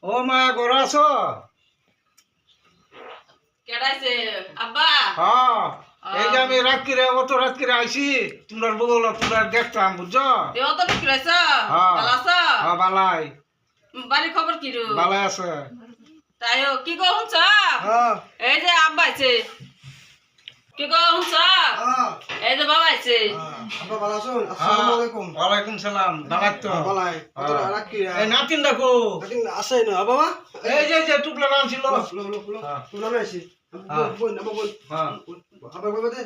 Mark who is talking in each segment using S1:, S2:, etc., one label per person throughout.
S1: ও মা ঘর আছো?
S2: কেডাইছে আব্বা?
S1: হ্যাঁ, এই যে আমি অত রাত্রিরে আইছি, তোমরা বউলা তোমরা দেখতাম বুঝছো?
S2: তুই অত বিক্রাইছ?
S1: হ্যাঁ।
S2: ভালো আছ?
S1: হ্যাঁ বালাই
S2: বাড়ির খবর কি রু?
S1: বালাই আছে।
S2: তাই কি গো হুনছ?
S1: হ্যাঁ
S2: এই যে আব্বা আইছে। কি গো হুনছ?
S3: হ্যাঁ
S2: এই যে বাবা আইছে।
S3: আব্বা ভালো আছেন? আসসালামু আলাইকুম।
S1: ওয়ালাইকুম সালাম। বালাই তো
S3: বালাই কত রাখি
S1: এই নাতিন দেখো,
S3: নাতিন আছে না বাবা?
S1: এই যে টুপলা নাম ছিল।
S3: লো লো লো
S1: হ্যাঁ।
S3: তোমরা না আইছি বল না বল
S1: হ্যাঁ
S3: আব্বা বাবা দে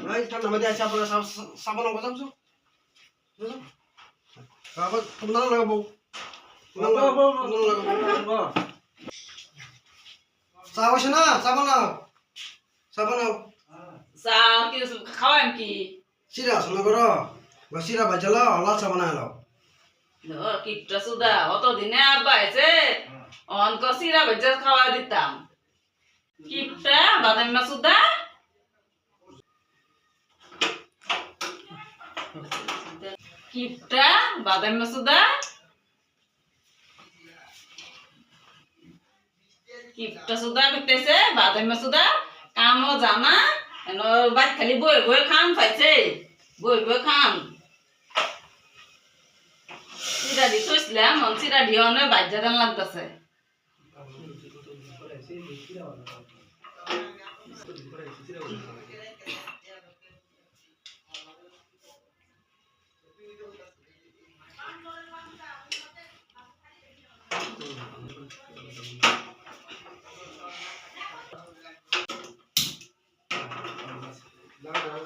S3: ভাই তার নামে দিয়ে আছে আপনারা সাবান বাজামছো বাবা তোমরা না লাগাবো চা বসে না চা বানাও
S2: চা কি খাওয়াম কি?
S3: সিরা শোনা করো সিরা বাজালো আল্লাহ চা বানাইলো
S2: কিপটা সুদা অত দিনে আব্বা আইছে। অনক সিরা ভেজা খাওয়া দিতাম। কিপটা বাদাম না সুদা? কিপটা বাদাম না সুদা? কিপটা সুদা করতেছে বাদাম না সুদা? কামও জানা বাদ খালি বই বই খান পাইছে, বই বই খান। চিরা দি থইছিলাম, চিরা দি অনেক বাজ্যা দান লাগতেছে।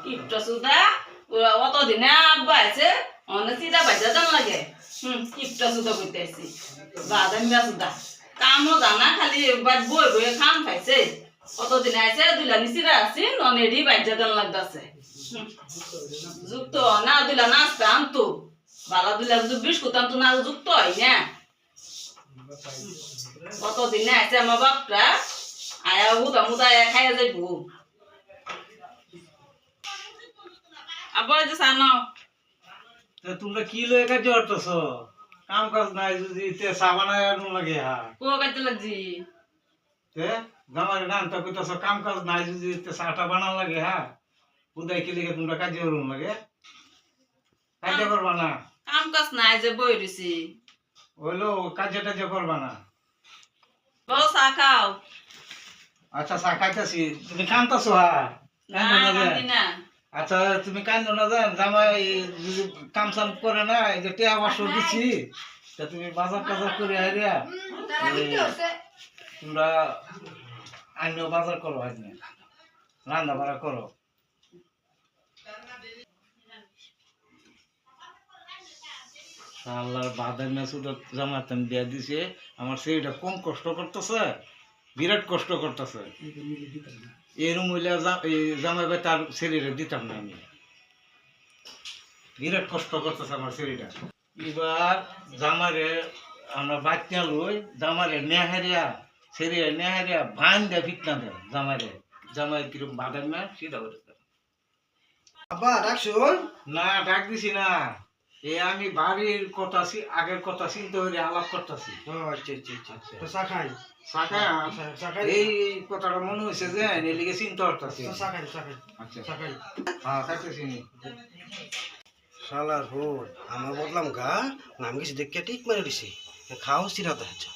S2: কিপটা সুদা অত দিনে আব্বা আছে অনেক চিরা বাজ্যা দান লাগে। কিপটা সুদা কইতেছি বাদাম সুদা কামও জানা খালি বই বই খান খাইছে। কতদিন আছে দুলানি চিরা আছি ননেডি বাজ্যা দান লাগতেছে। যুক্ত না দুলা নাচতে আনতো বালা দুলা বিস্কুট আনতো না যুক্ত হয় না। কতদিনে আছে আমার বাপটা আয়া মুদা মুদা খাইয়া যাইব। আবার যে সানো
S1: তোমরা কি লয়ে কাজ করতেছ? কাম কাজ নাই যদি সাবানায় আনু লাগে। হ্যাঁ
S2: কো কাইতে লাগজি
S1: জামাই নাম তা কইতাছ কাম কাজ নাই যদি চাটা বানান লাগে। হ্যাঁ উদয় কি লিগে তোমরা কাজে করুন লাগে? কাজে করবা না?
S2: কাম কাজ নাই যে বই রইছি।
S1: হইলো কাজে টাজে করবা না?
S2: বউ চা খাও।
S1: আচ্ছা চা খাইতেছি, তুমি কানতাছো? হ্যাঁ
S2: না কান্দি না।
S1: আচ্ছা তুমি কান্দো না যান, জামাই যদি কাম সাম করে না, এই যে টিয়া বাসো দিচ্ছি তা তুমি বাজার টাজার করে হারিয়া তোমরা আইন বাজার করো, আজ রান্না বাড়া করো। আল্লাহর বাদাম মেসুটা জামাতাম দিয়া দিছে, আমার সেইটা কম কষ্ট করতেছে, বিরাট কষ্ট করতেছে। এরম হইলে জামাই ভাই তার ছেলেরে দিতাম না আমি। বিরাট কষ্ট করতেছে আমার ছেলেটা। এবার জামারে আমরা বাচ্চা লই, জামারে নেহারিয়া ছেলে নেহারিয়া ভান দেয় ফিটনা দেয় জামাইরে। জামাই কিরম বাদাম না সেটা করে
S3: আব্বা ডাকছুন
S1: না ডাক দিছি না, আমি বাড়ির কথা আগের কথা চিন্তা করে আলাপ করতেছি।
S3: আচ্ছা আচ্ছা আচ্ছা তো চা খাই চা খাই
S1: এই কথাটা মনে হয়েছে যে এলিগে চিন্তা করতেছি।
S3: চা খাই চা খাই
S1: আচ্ছা
S3: চা খাই
S1: হ্যাঁ খাইতেছি।
S3: শালার হোদ আমার বদলাম গা নাম গেছি দেখে ঠিক মেরে দিছি খাও সিরা দেখাচ্ছে